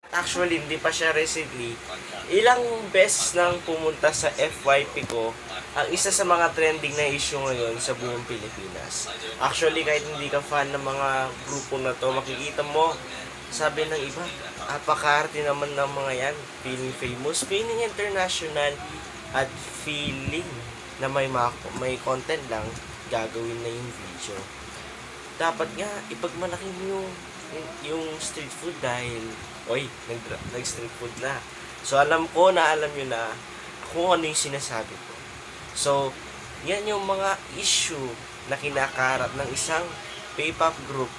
Actually, hindi pa siya recently. Ilang beses nang pumunta sa FYP ko ang isa sa mga trending na issue ngayon sa buong Pilipinas. Actually, kahit hindi ka fan ng mga grupo na to, makikita mo, sabi ng iba, apakarte naman ng mga yan. Feeling famous, feeling international, at feeling na may content lang, gagawin na yung video. Dapat nga, ipagmalaki mo yung street food dahil, nag-street food na. So, alam ko na alam nyo na kung ano yung sinasabi ko. So, yan yung mga issue na kinakaharap ng isang P-pop group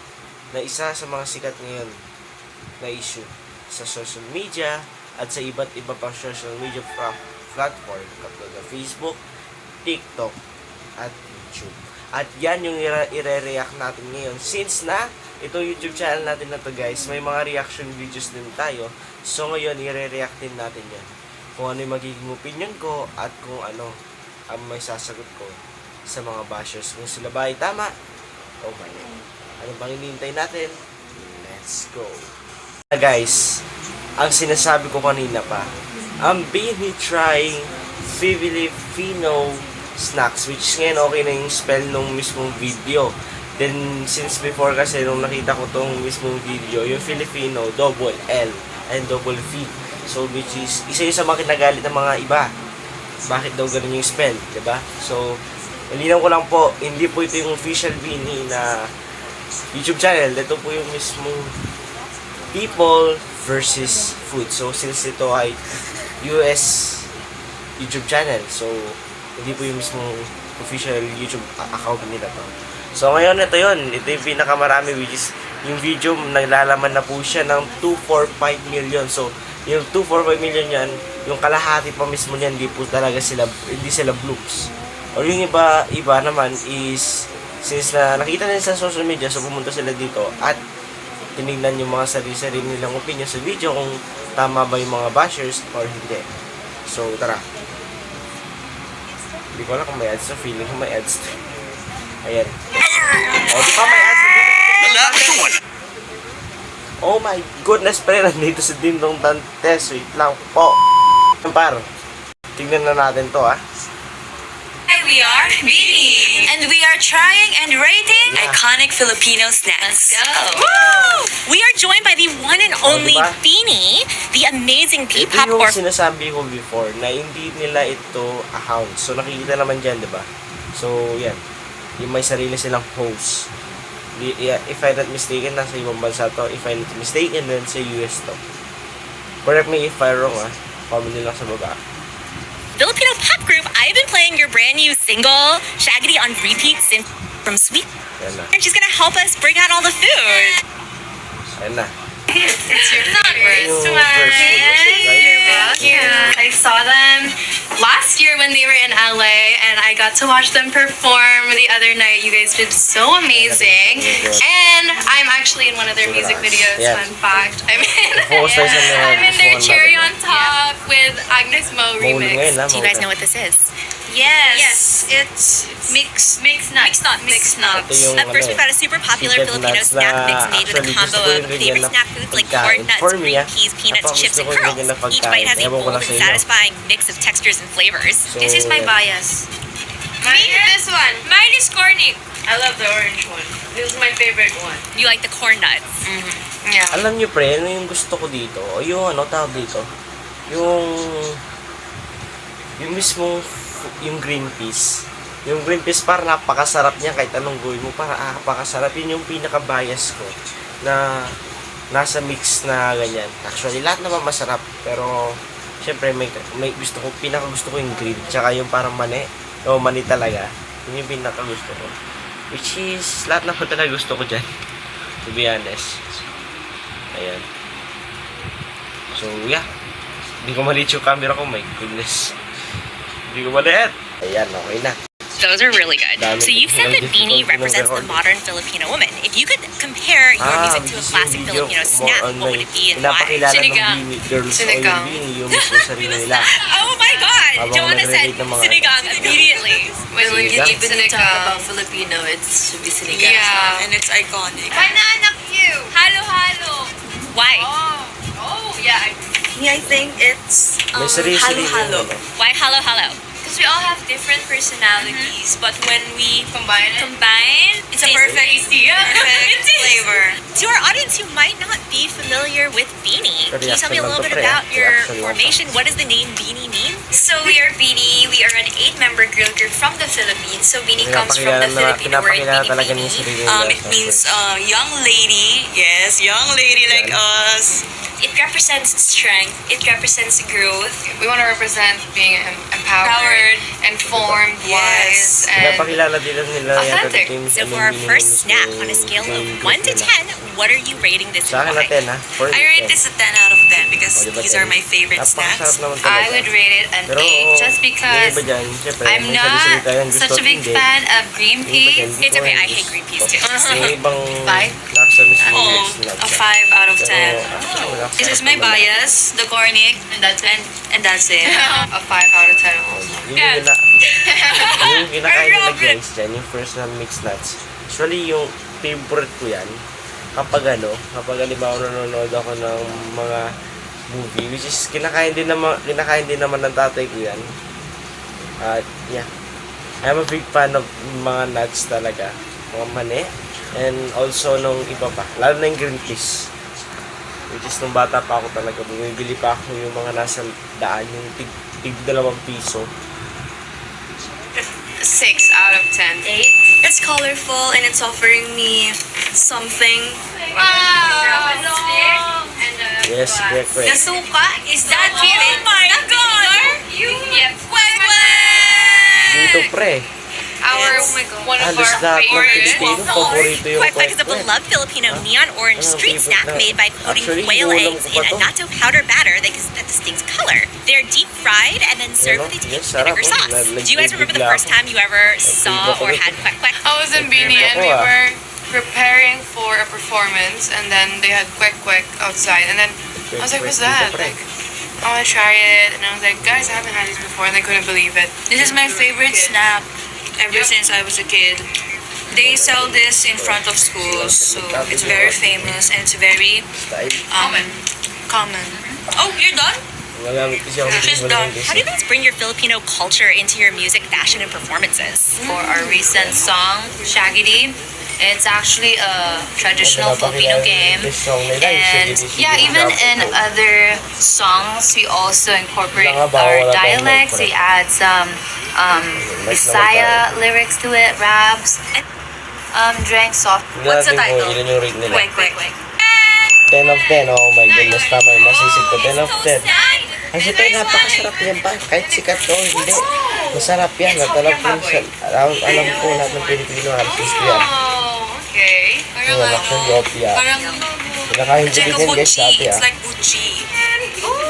na isa sa mga sikat ngayon na issue sa social media at sa iba't iba pang social media platform katulad ng Facebook, TikTok, at YouTube. At yan yung ire-react natin ngayon. Since na ito YouTube channel natin na to guys, may mga reaction videos din tayo. So ngayon, ire-react din natin yan. Kung ano yung magiging opinion ko at kung ano ang may sasagot ko sa mga bashers. Kung sila ba ay tama o mali. Ano bang hinihintay natin? Let's go. Guys, ang sinasabi ko kanina pa, I'm busy trying Filipino snacks, which ngayon okay na yung spell nung mismong video. Then, since before kasi nung nakita ko tong mismong video, yung Filipino, double L and double V. So, which is, isa yung sa mga kinagalit ng mga iba. Bakit daw ganun yung spell, diba? So, malinaw ko lang po, hindi po ito yung official Vini na YouTube channel. Ito po yung mismong people versus food. So, since ito ay US YouTube channel, so, hindi po yung mismong official YouTube account nila to. So, ngayon ito yun. Ito yung pinakamarami, which is yung video, naglalaman na po siya ng 245 million. So, yung 245 million yan, yung kalahati pa mismo niyan, hindi sila bloops. Or yung iba naman is, since na nakita nila sa social media, so pumunta sila dito at tinignan yung mga sarili nilang opinion sa video kung tama ba yung mga bashers or hindi. So, tara. Hindi ko alam kung may ads. So, feeling ko may ads. Ayan. O, di ba may ads? Oh my goodness, pre. Nandito si Dindong Dantes. Wait lang po. Par. Tignan na natin to, ah. Hi, we are Vini. And we are trying and rating iconic Filipino snacks. Let's go. Woo! We are joined by the one and only diba? Vini, the amazing Ito P-pop yung or sinasabi ko before na hindi nila ito account. So, nakikita naman dyan, diba? So, yan. Yung may sarili silang host. If I'm not mistaken, nasa ibang bansa to. If I'm not mistaken, then sa US to. Correct me if I'm wrong, ah. Comment nyo lang sa baba. Filipino pop group. I've been playing your brand new single, Shaggedy, on repeat since from Sweet. Ayan na. And she's gonna help us bring out all the food. Ayan na. It's your Yung first first one. food, right? You're welcome. I saw them last year when they were in LA, and I got to watch them perform the other night. You guys did so amazing. And I'm actually in one of their music videos, Yeah. fun fact. I'm Focus tayo sa mga I'm in their gusto Cherry natin. on Top with Agnes Mo Mahulog ngayon, remix. ha? Do you guys know what this is? Yes, it's mixed nuts. Mixed nuts. Ito yung At first, ano, we've got a super popular secret Filipino nuts snack na mix made with a actually combo gusto ko of yung ganyan favorite na snack foods like pagkain. corn nuts, For me, green peas, peanuts, chips, gusto and ko yung curls. ganyan na Each pagkain. bite has a Ewan ko bold lang and sa inyo. satisfying mix of textures and flavors. So, This is my yan. bias. This one. Mine is corny. I love the orange one. This is my favorite one. You like the corn nuts? Yeah. Alam niyo pre, ano yung gusto ko dito? O yung ano tawag dito? Yung mismo yung green peas. Yung green peas parang napakasarap niya kahit anong gawin mo, parang napakasarap. Yun yung pinaka-bias ko na nasa mix na ganyan. Actually, lahat naman masarap, pero syempre may pinaka-gusto ko yung green, tsaka yung parang mani. O mani talaga. Yun yung pinaka-gusto ko. Which is, lahat naman talaga gusto ko dyan. To be honest. Ayan. So, yeah. Hindi ko maliit yung camera ko. My goodness. Hindi ko maliit. Ayan, okay na. Those are really good. Dami- So you said that dami Vini difficult represents the pinag-record. modern Filipino woman. If you could compare your music to a classic Filipino snack, what would it be and why? Pinapakilala ng Sinigang. Bini Girls o Sinigang. yung Bini, yung mismo sarili nila. Oh my God! Habang Joanna said nagre-rate ng mga- sinigang immediately. When you Sinigang. even talk about Filipino, it should be sinigang. Yeah. And it's iconic. Banana cue. Halo halo. Why? Oh, Me, I think it's May sarili-sarili halo-halo. ano. Why halo halo? Because we all have different personalities, but when we Combine it. combine, It's a perfect flavor. To our audience who might not be familiar with Beanie, can you tell me a little bit about your formation? What does the name Beanie mean? So we are Beanie. We are an 8-member girl group from the Philippines. So Beanie comes from the Filipino word Pinapakilala Beanie talaga niya yung Beanie. sarili nila. It means young lady. Yes, young lady like us. It represents strength. It represents growth. We want to represent being empowered, informed, wise, and Pinapakilala din nila yung Authentic. team. So for our first snack on a scale of 1 to 10, what are you rating this Sa akin and na why? 10 ha. For I me, rate 10. this a 10 out of 10 because O, diba, these 10? are my favorite Napakasarap snacks. naman talaga. I would rate it an Pero, 8 just yung because iba dyan, syempre, I'm may not sarili-sarili tayong gusto such a at big hindi. fan of green Yung iba dyan, peas. hindi It's ko okay, I gusto. hate green peas too. Yung ibang Five? nasa mismo Oh, next na a 5 out of 10. Pero, This is my bias, the cornic, And that's it. and that's it. A 5 out of 10 also. Yung kinakain nila guys dyan, yung first na mixed nuts. Actually, yung favorite ko yan, kapag halimbawa nanonood ako ng mga movie, which is kinakain din naman ng tatay ko yan. At yeah, I'm a big fan of mga nuts talaga, mga mani, and also nung iba pa, lalo na yung green peas. Which is nung bata pa ako talaga, bumibili pa ako yung mga nasa daan, yung tig 2 piso. 6 out of 10. 8. It's colorful and it's offering me something. Yes, correct. Suka? Is that you? Oh my God! Yep. Dito pre, One of halos our lahat ng favorites. Pilipino, paborito yung Quite because of the kwek-kwek. beloved Filipino neon orange Ano, street favorite snack na. made by coating Actually, quail inuulam eggs ko in pa a to. natto powder batter that gives a distinct color. They're deep fried and then served with a Yes, taste vinegar sarap, sauce. oh. Do you guys remember the Nagbibigla first time you ever saw or had kwek kwek? I was in Beanie and we were preparing for a performance and then they had kwek kwek outside and then I was like, what's that? Like, I want to try it and I was like, guys, I haven't had these before and they couldn't believe it. This is my favorite snack ever since I was a kid. They sell this in front of schools, so it's very famous and it's very common. Oh, you're done? She's done. How do you guys bring your Filipino culture into your music, fashion, and performances? For our recent song, Shaggy, it's actually a traditional Filipino game. And yeah, even in other songs, we also incorporate our dialects. We add some Bisaya lyrics to it, raps. Drank soft. What's the title? Ilan yung rate nila? Kwek kwek. 10 of 10, oh my goodness, tama yung masisig ko. 10 of 10. Kasi tayo napakasarap yan pa. Kahit sikat ko, hindi. Masarap yan. At alam ko lahat ng Pilipino halos gusto yan. Oh, okay. Yung anak ng Gopia. Parang Pinakain ko din yan guys dati It's ah. like Gucci.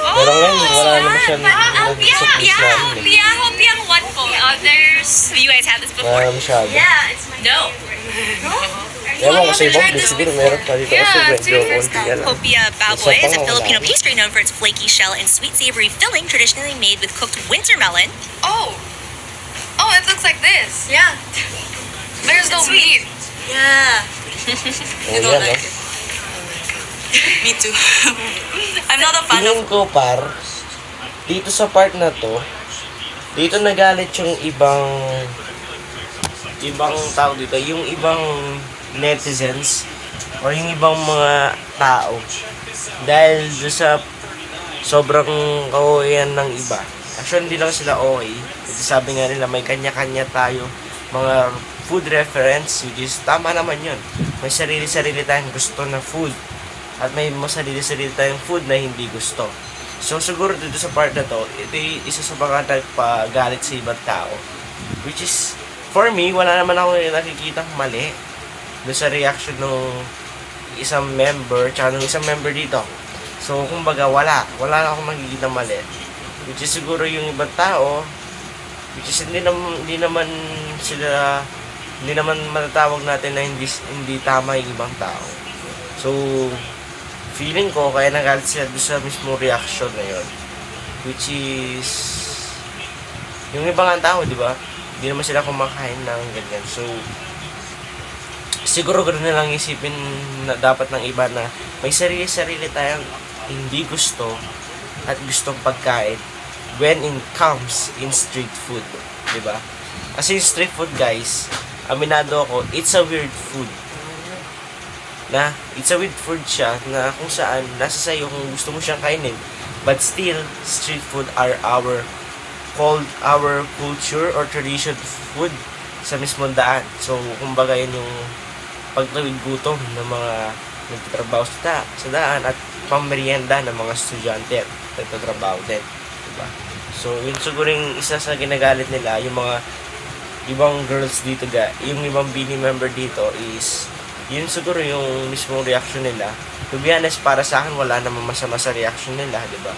Pero ngayon, wala naman siya nag-supplis namin eh. Piang what po? Others? Have you guys had this Wala before? naman siya. No. Ewan ko sa ibang place, siguro meron pa dito kasi medyo konti yan ah. Hopia baboy is a Isa pa, Filipino wala. pastry known for its flaky shell and sweet savory filling, traditionally made with cooked winter melon. Oh, it looks like this. Yeah. There's no meat. Yeah. Oh, yan like oh. Me too. I'm not a fan of Tingin ko par, dito sa part na to, dito nagalit yung ibang tao dito, yung ibang netizens or yung ibang mga tao dahil doon sa sobrang kawayan ng iba. Actually, hindi lang sila okay. Kasi sabi nga nila, may kanya-kanya tayo mga food reference, which is tama naman yun. May sarili-sarili tayong gusto na food at may sarili-sarili tayong food na hindi gusto. So, siguro dito sa part na to, ito yung isa sa mga nagpagalit sa ibang tao. Which is, for me, wala naman ako nakikitang mali doon sa reaction ng isang member, tsaka ng isang member dito. So, kumbaga, wala akong makikita mali. Which is siguro yung ibang tao, which is hindi naman matatawag natin na hindi tama yung ibang tao. So, feeling ko, kaya nagalit sila doon sa mismo reaction na yun. Which is, yung ibang tao, di ba? Hindi naman sila kumakain ng ganyan. So, siguro ganoon na lang isipin na dapat ng iba na may sarili-sarili tayong hindi gusto at gustong pagkain when it comes in street food, di ba? Kasi yung street food, guys, aminado ako, it's a weird food. It's a weird food siya na kung saan nasa sa'yo kung gusto mo siyang kainin. But still, street food are our culture or tradition food sa mismong daan. So, kumbaga yun yung pagtawid gutom ng mga nagtatrabaho sa daan at pamerienda ng mga estudyante at nagtatrabaho din. Diba? So, yun siguro yung isa sa ginagalit nila, yung mga ibang girls dito, yung ibang BINI member dito is, yun siguro yung mismong reaction nila. To be honest, para sa akin, wala namang masama sa reaction nila, diba?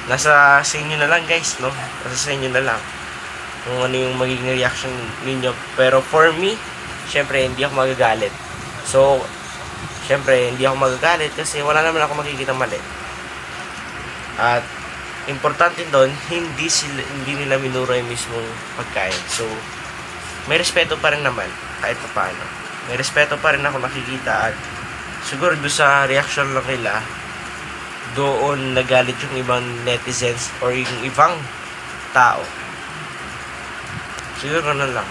Nasa sa inyo na lang, guys, no? Nasa sa inyo na lang kung ano yung magiging reaction ninyo. Pero for me, syempre, hindi ako magagalit. So, syempre, hindi ako magagalit kasi wala naman ako makikita mali. At, importante doon, hindi nila minura yung mismong pagkain. So, may respeto pa rin naman, kahit pa paano. May respeto pa rin ako nakikita at siguro doon sa reaction lang nila, doon nagalit yung ibang netizens or yung ibang tao. Siguro na lang.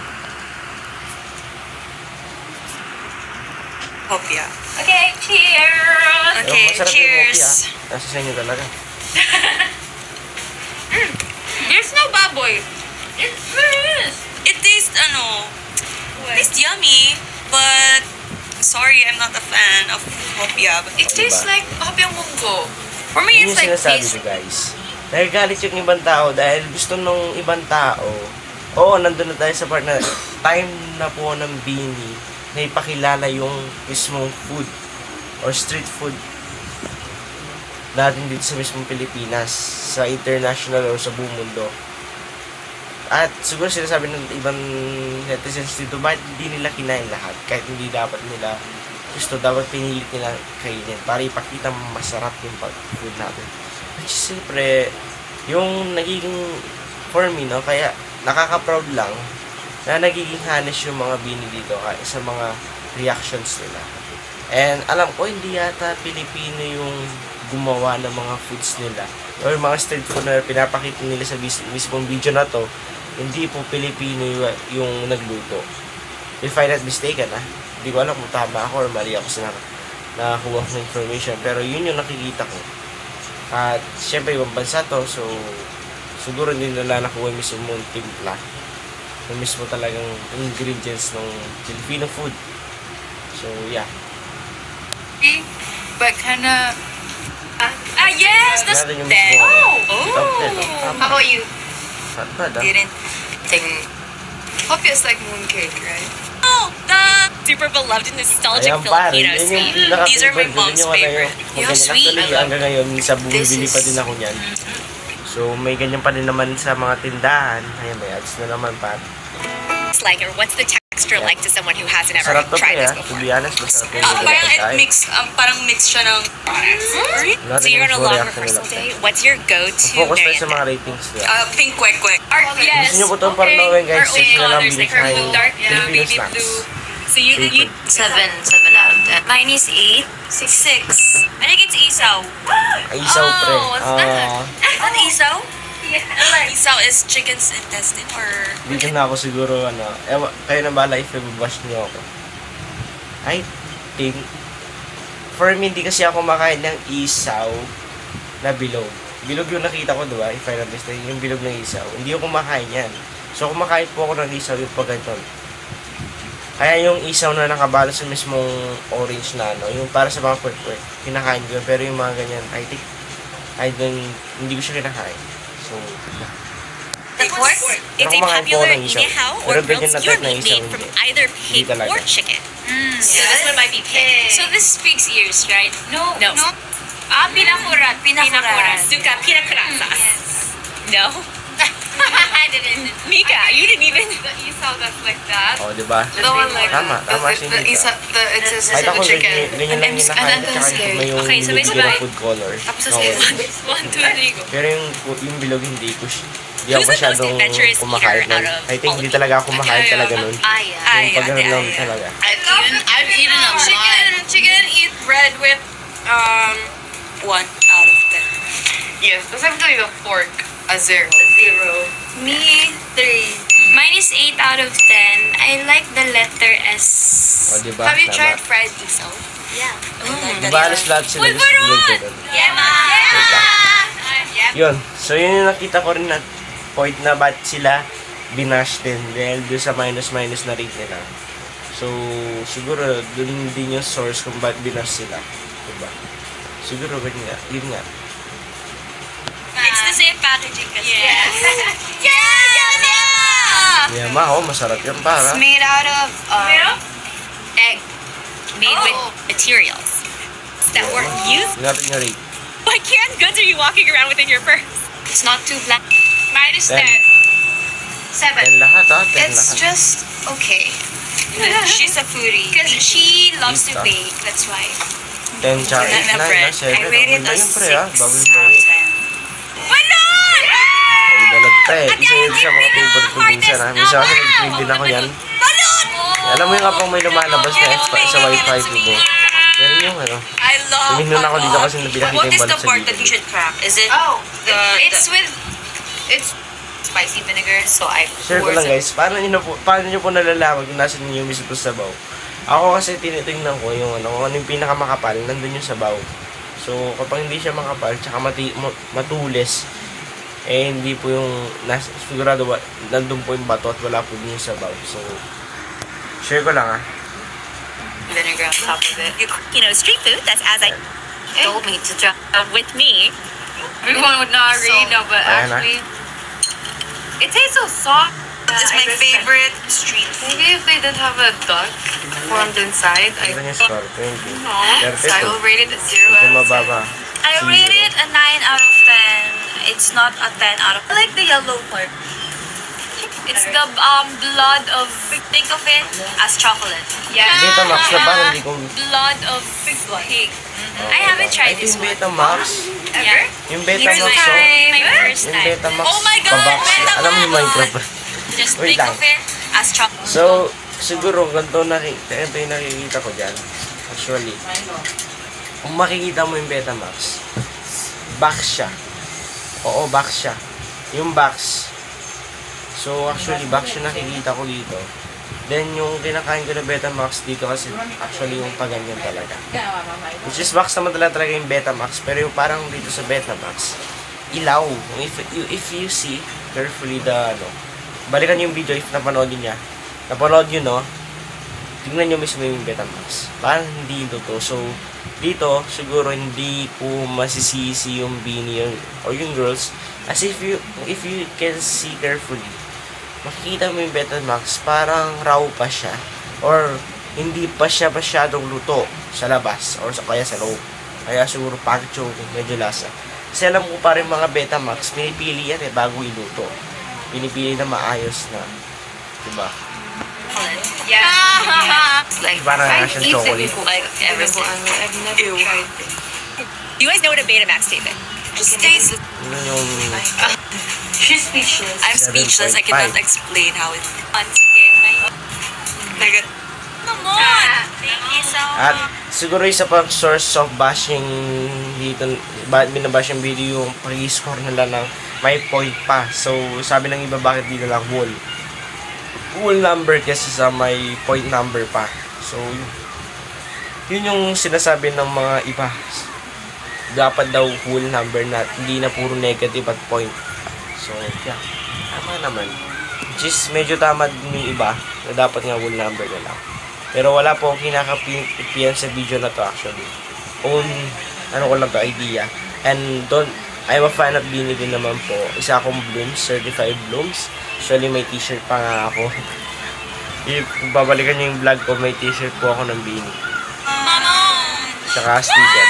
Hopia. Okay, cheers! Okay, Masarap yung cheers. hopia. Nasa sa inyo talaga. There's no baboy. It really is. It tastes, tastes yummy, but sorry, I'm not a fan of hopia. It Oh, tastes diba? like hopiang munggo. For me, Yun it's yung like sinasabi taste. ko, guys. Nagagalit yung ibang tao dahil gusto nung ibang tao. Oo, nandun na tayo sa part na time na po ng BINI na ipakilala yung mismong food or street food natin dito sa mismong Pilipinas, sa international or sa buong mundo. At siguro sinasabi ng ibang netizens dito, bakit hindi nila kinain lahat? Kahit hindi dapat nila gusto, dapat pinilit nila kainin para ipakita masarap yung food natin. Which is siyempre, yung nagiging for me, no, kaya nakaka-proud lang na nagiging honest yung mga BINI dito sa mga reactions nila. And alam ko, hindi yata Pilipino yung gumawa ng mga foods nila or mga street food na pinapakita nila sa mismong video na to. Hindi po Pilipino yung nagluto. If I'm not mistaken, hindi ko alam kung tama ako or mali ako sa nakakuha ng information, pero yun yung nakikita ko. At syempre ibang bansa to, so siguro hindi nila nakuha yung mismong timpla, yung mismo talagang ingredients ng Filipino food. So yeah. But kinda... yes! That's Natin yung that. mismo. Oh! How about you? Didn't think... Hopia is like mooncake, right? Oh, the super beloved and nostalgic Ayan pare, Filipino yun sweet. yung These are my mom's favorite. Yeah, sweet. Actually, hanggang ngayon, sa bumibili This pa is- din ako niyan. So, may ganyan pa din naman sa mga tindahan. Ayan, may ads na naman pa. It's like, or what's the texture like to someone who hasn't ever Sarap to tried kaya, this to before? be honest, masarap yung parang it pagkain. mix siya ng... So you're on a long rehearsal day. What's your go-to Focus tayo sa merienda? mga ratings nila. Pink kwek-kwek. Yes. Gusto nyo po itong panoorin, guys? Or Gusto nyo lang there's like bilhin purple, dark, Filipino baby snacks. blue. So you 7 out of 10. mine is 8. 6. I think it's isaw. Isaw, pre. what's that? An isaw? Isaw is chicken's intestine or... Dito na ako siguro, kayo na bala if i-bash nyo ako. I think, for me, hindi kasi ako makain ng isaw na bilog. Bilog yung nakita ko, diba? If I'm not mistaken, yung bilog ng isaw. Hindi ako kumakain yan. So, kumakain po ako ng isaw yung pag ganito. Kaya yung isaw na nakabalo sa mismong orange na, yung para sa mga kwek-kwek, kinakain ko yun. Pero yung mga ganyan, I think, hindi ko siya kinakain. So, Pork? It's a Ako makain po popular ng isaw. inihaw Pero or ganyan grilled na skewer type na meat isaw, made from hindi. either Hindi pig talaga. or chicken. So this one might be pig. So this speaks ears, right? No. Pinakurat. Pinakurat. Suka pinakurasas. No? I didn't. Mika, you didn't even. The isaw that's like that. diba? The one like Tama the siya hindi isaw, ka. it's a Kahit ako, chicken. ganyan lang yung nakain And at saka scary. may yung Okay, so binibigyan basically- ng food colors. Tapos Okay. 1, 2, 3, go. Pero yung bilog hindi ko hindi Who's the ako most masyadong adventurous kumakain eater out nun. of I think all hindi of you? talaga ako kumakain talaga nun. Yung pag ganun lang talaga. I've eaten a lot. Chicken, eat bread with 1 out of 10. Yes, specifically the fork, a 0. Me, 3. Mine is 8 out of 10. I like the letter S. O, diba? Have you Tama. tried fried isaw? Yeah. Diba halos lahat sila Uy, gusto Baron! ko doon. Yeah. Yun. So, yun yung nakita ko rin na point na ba't sila binash din dahil doon sa minus na rate nila. So, siguro, doon din yung source kung ba't binash sila. Diba? Siguro, yun nga. It's the same packaging kasi. Yes. Yeah, ma, masarap yun para. It's made out of egg. Made with materials that were used. Yun natin yung rate. What canned goods are you walking around with in your purse? It's not too bland. Mine is 10. 7. 10 lahat, ha? 10 It's lahat. just okay. She's a foodie. Because she loves to Pizza. bake, that's why. 10 tsaka 8 na, bread. 7. I rated a 6 Bawal out na of rin. 10. Ay, balat pa eh. Isa yun sa mga favorite ko minsan ha. Minsan kasi nag-trade din ako yan. Alam mo yung kapag may lumalabas na sa Wi-Fi ko. Yan yung ano. I love Tuminon ako dito kasi nabinakita What yung is the balat sa part that dito. you should crack? Is it Oh, It's with spicy vinegar, so I Share ko pour lang some. guys, paano nyo po nalalaman kung nasa ninyo yung mismo sabaw? Ako kasi tinitingnan ko yung kung ano yung pinakamakapal, nandun yung sabaw. So kapag hindi siya makapal, tsaka matulis, eh hindi po yung, sigurado nandun po yung bato at wala po din yung sabaw. So, share ko lang ha. Vinegar on top of it. You know, street food, that's as I Told me to try. with me. everyone would not agree, no, but Ayan na. actually, it tastes so soft. It's my favorite street food. Maybe if they didn't have a duck formed inside, Ito yung score, 20. no, so I will rate it at 0 Ito out of 10. mababa. I rate it a 9 out of 10. It's not a 10 out of. I like the yellow part. It's the blood of. Think of it as chocolate. Betamax na ba? Hindi ko... Blood of pig. I haven't tried Ito this yung one. Betamax. Ever? Yung First Betamax, oh. time. My first Yung time. Betamax. Oh my God, Pabox. Betamax! Alam mo yung Minecraft ba? Just Wait think lang. of it as chocolate. So, siguro, ganito yung nakikita ko dyan. Actually, kung makikita mo yung Betamax, box siya. Oo, box siya. Yung box. So, actually, box yung nakikita ko dito. Then, yung kinakain ko na Betamax dito kasi actually yung paganyan talaga. Which is box naman talaga yung Betamax. Pero yung parang dito sa Betamax, ilaw. If you see carefully the, balikan yung video if napanood niya. Napanood nyo, no? Tingnan nyo mismo yung Betamax. Parang hindi ito. So, dito, siguro hindi po masisisi yung Beanie or yung girls. As if you can see carefully, makikita mo yung Betamax, parang raw pa siya. Or, hindi pa siya masyadong luto sa labas. Or kaya sa loob. Kaya siguro pagcho, medyo lasa. Kasi alam ko pa rin mga Betamax, pinipili yan bago iluto. Pinipili na maayos na. Diba? Like, Parang nga siyang chocolate. like everything. I've never tried it. You guys know what a Betamax tastes like? Just taste. Yun yung... She's speechless. I'm speechless. I 7.5. cannot explain how it. Nugget. Come on. Thank you so At siguro isa pang source of bashing dito, binabash yung video yung pag-score nila ng may point pa. So, sabi ng iba bakit dito lang whole number kasi sa may point number pa. So, yun yung sinasabi ng mga iba. Dapat daw whole number na hindi na puro negative at point. So, yeah. Tama naman. Which is medyo tama din yung iba na dapat nga whole number na lang. Pero wala po akong kinakapiyan sa video na to actually. Ano ko lang to, idea. And I'm a fan of Beanie din naman po. Isa akong Blooms, certified Blooms. Actually may t-shirt pa nga ako. If babalikan niyo yung vlog ko, may t-shirt po ako ng Beanie. Tsaka sticker.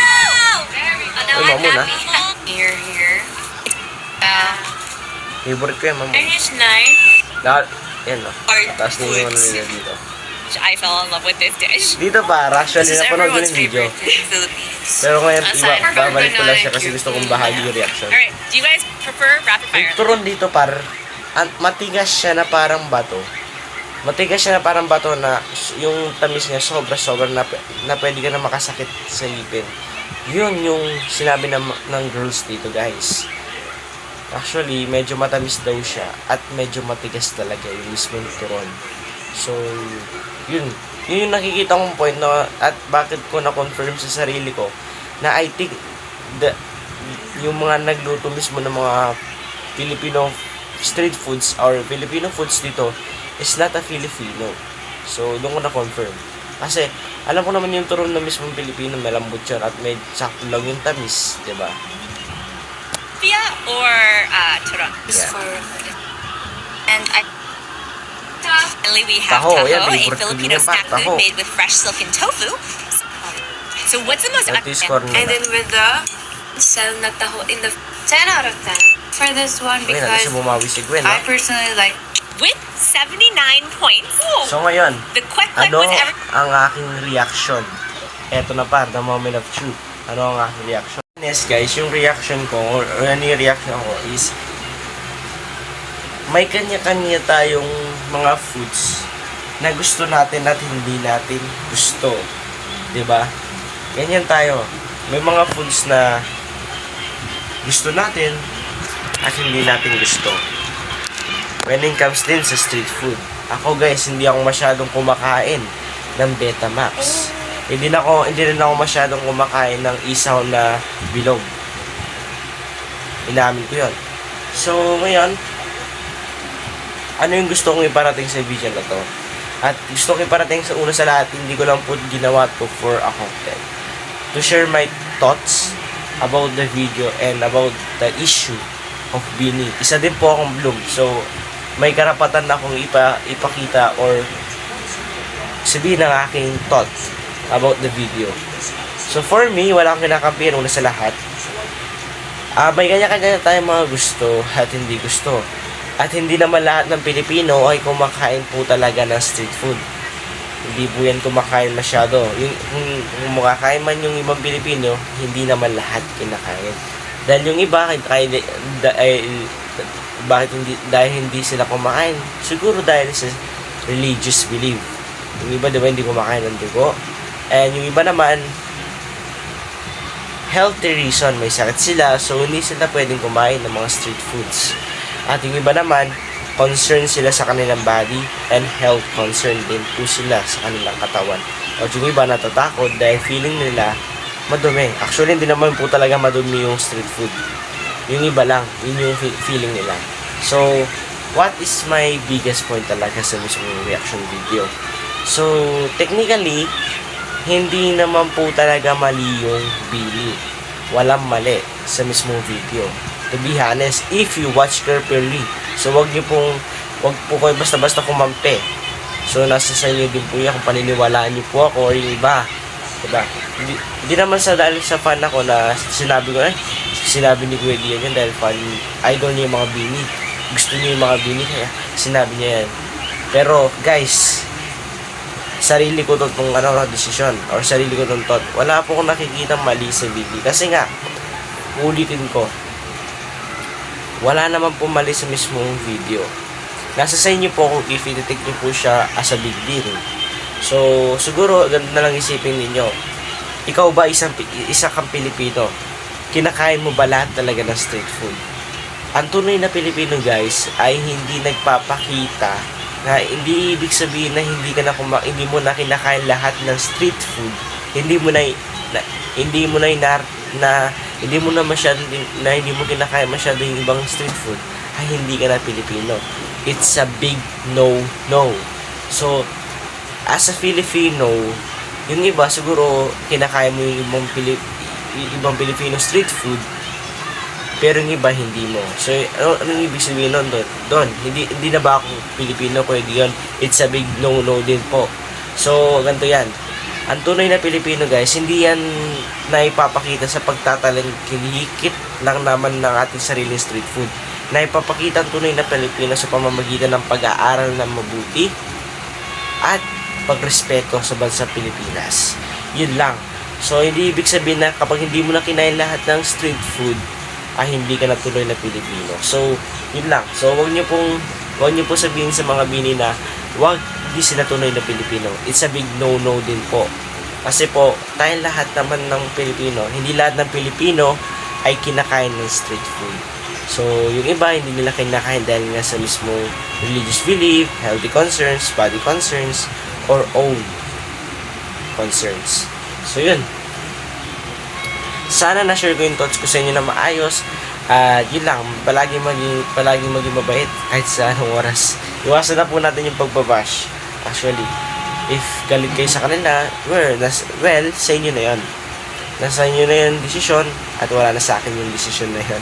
Uy, mamuna. Here. Favorite ko yan, mamuna. It's nice. Lahat, yan o. Tapos na yung ano nila dito. I fell in love with this dish. Dito para, actually This is napanood ko everyone's yung video. favorite dish in Philippines. Pero ngayon, Aside from babalik ko lang siya banana kasi cube. gusto kong bahagi yung reaction. Alright, do you guys prefer rapid Yung fire? turon dito matigas siya na parang bato. Matigas siya na parang bato na yung tamis niya sobra-sobra na pwede ka na makasakit sa ngipin. Yun yung sinabi ng girls dito, guys. Actually, medyo matamis daw siya at medyo matigas talaga yung mismong turon. So, yun yung nakikita kong point na at bakit ko na-confirm sa sarili ko na I think yung mga nagluto mismo ng mga Filipino street foods or Filipino foods dito is not a Filipino. So, doon ko na-confirm. Kasi, alam ko naman yung turon na mismong Pilipino, malambot yun at may sakto lang yung tamis, diba? Lumpia or turon? And I Finally, we have Taho, taho, yan, a favorite ko Filipino din yan, snack taho. food made with fresh silken tofu. So what's the most That is corn and then with the sell na taho in the 10 out of 10 for this one Okay, natin siya because bumawi si Gwen, I no? personally like with 79 points? So, ngayon, The quick click ano was ever ang aking reaction? Eto na pa, the moment of truth. Ano ang aking reaction? Yes, guys, yung reaction ko, or ano yung reaction ko is, may kanya-kanya tayong mga foods na gusto natin at hindi natin gusto. 'Di ba? Ganyan tayo. May mga foods na gusto natin at hindi natin gusto. When it comes din sa street food. Ako, guys, hindi ako masyadong kumakain ng Betamax. Hindi rin ako masyadong kumakain ng isaw na bilog. Inamin ko 'yon. So, ngayon, ano yung gusto kong iparating sa video na to? At gusto kong iparating sa una sa lahat, hindi ko lang po ginawa to for a content. To share my thoughts about the video and about the issue of Bini. Isa din po akong Bloom. So, may karapatan na akong ipakita or sabihin ng aking thoughts about the video. So, for me, wala akong kinakampihan una sa lahat. May kanya-kanya tayong mga gusto at hindi gusto. At hindi naman lahat ng Pilipino ay kumakain po talaga ng street food. Hindi po yan kumakain masyado. Kung makakain man yung ibang Pilipino, hindi naman lahat kinakain. Dahil yung iba, dahil hindi sila kumakain, siguro dahil sa religious belief. Yung iba, diba, hindi kumakain ng dugo. And yung iba naman, healthy reason, may sakit sila, so hindi sila pwedeng kumain ng mga street foods. At yung iba naman, concerned sila sa kanilang body and health concern din po sila sa kanilang katawan. O yung iba natatakot dahil feeling nila madumi. Actually, hindi naman po talaga madumi yung street food. Yung iba lang, yun yung feeling nila. So, what is my biggest point talaga sa mismong reaction video? So, technically, hindi naman po talaga mali yung Bini. Walang mali sa mismong video. To be honest, if you watch carefully, so wag po kayo basta-basta kumampi. So, nasa sa inyo din po yan kung paniniwalaan niyo po ako or yung iba. Diba? Hindi naman dahil sa fan ako na sinabi ni Kuya Gian yan dahil fan, idol niya yung mga Bini. Gusto niya yung mga Bini, kaya sinabi niya yan. Pero, guys, sarili ko itong desisyon or sarili ko itong thought. Wala po akong nakikita mali sa Bini. Kasi nga, ulitin ko, wala naman po mali sa mismong video. Nasa sa inyo po kung if i-take nyo po siya as a big deal. So, siguro, ganun na lang isipin ninyo. Ikaw ba isa kang Pilipino? Kinakain mo ba lahat talaga ng street food? Ang tunay na Pilipino, guys, ay hindi nagpapakita na hindi ibig sabihin na hindi mo na kinakain lahat ng street food. Hindi mo kinakain masyado yung ibang street food, ay hindi ka na Pilipino. It's a big no. So, as a Filipino, yung iba siguro kinakain mo yung ibang Filipino street food, pero yung iba hindi mo. So, anong ibig sabihin nun doon? Hindi na ba ako Pilipino? Kaya yun, it's a big no din po. So, ganito yan. Ang tunay na Pilipino, guys, hindi yan naipapakita sa pagtatalangkilikit lang naman ng ating sariling street food. Naipapakita ang tunay na Pilipino sa pamamagitan ng pag-aaral na mabuti at pagrespeto sa bansang Pilipinas. Yun lang. So, hindi ibig sabihin na kapag hindi mo na kinain lahat ng street food, ay hindi ka na tuloy na Pilipino. So, yun lang. So, wag niyo po sabihin sa mga Bini na hindi sila tunay na Pilipino. It's a big no din po. Kasi po, tayo lahat naman ng Pilipino, hindi lahat ng Pilipino ay kinakain ng street food. So, yung iba, hindi nila kinakain dahil nga sa mismo religious belief, healthy concerns, body concerns, or own concerns. So, yun. Sana na-share ko yung thoughts ko sa inyo na maayos. At yun lang, palaging maging mabait kahit sa anong oras. Iwasan na po natin yung pagbabash. Actually, if galit kayo sa kanila, well, sa inyo na yun. Nasa inyo na yung desisyon at wala na sa akin yung desisyon na yun.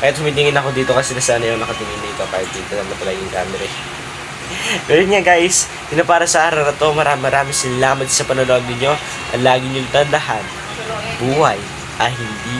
Kahit humitingin ako dito kasi nasa ano yung nakatingin dito kahit dito na pala yung camera. Pero yun nga guys, yun na para sa araw na to. Maraming salamat sa panonood ninyo. At lagi nyo tandaan, buhay ay hindi